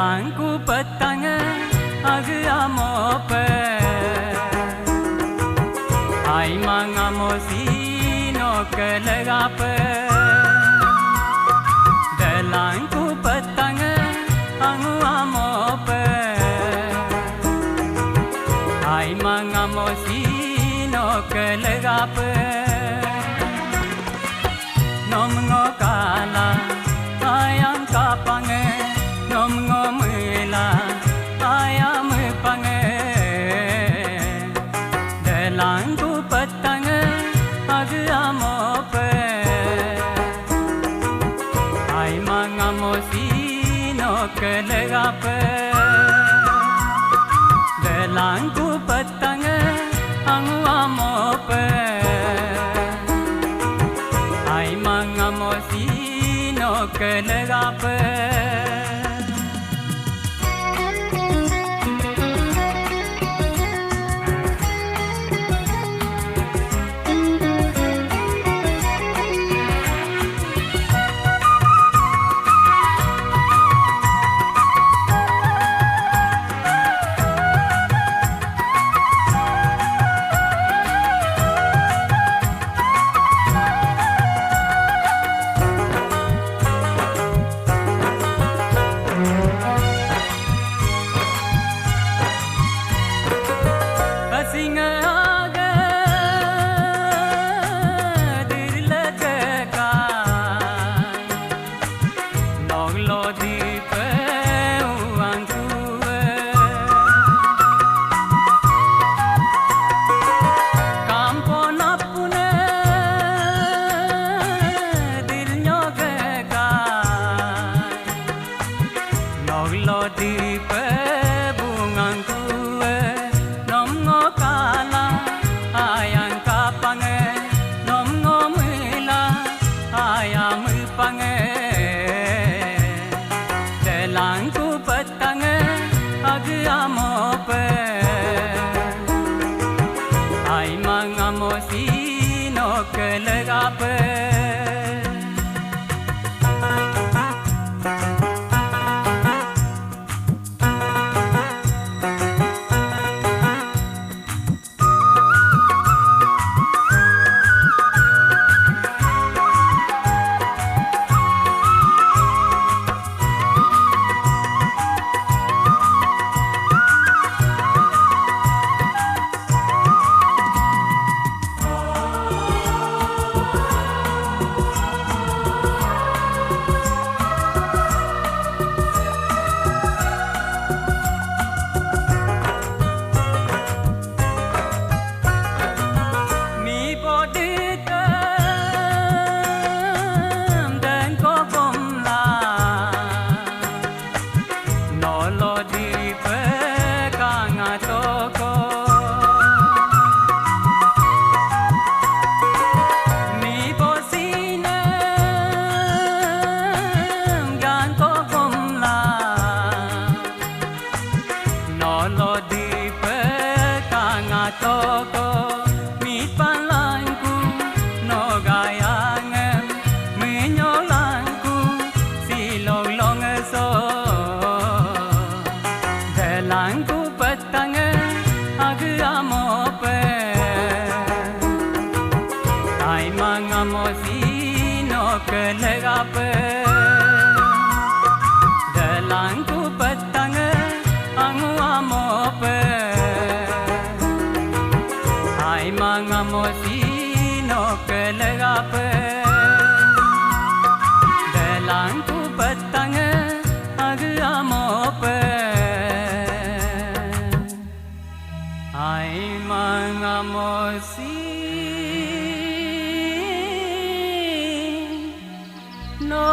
Langku petanga agamope Ai mangamosi no kelagape Langku petanga agamope Ai mangamosi no kelagape Nom ngokala ayam kapange Nom ngomela ayam pange Delangku petanga agamope Ai mangamosi no kelagape Delangku petanga agamope Ai mangamosi no kelagape Langku petanga agamope Ai mangamosi no kelagape Langku petanga agamope Ai mangamosi no kelagape Delangku petanga agamope Ai mangamosi no kelagape Delangku petanga agamope Ai mangamosi no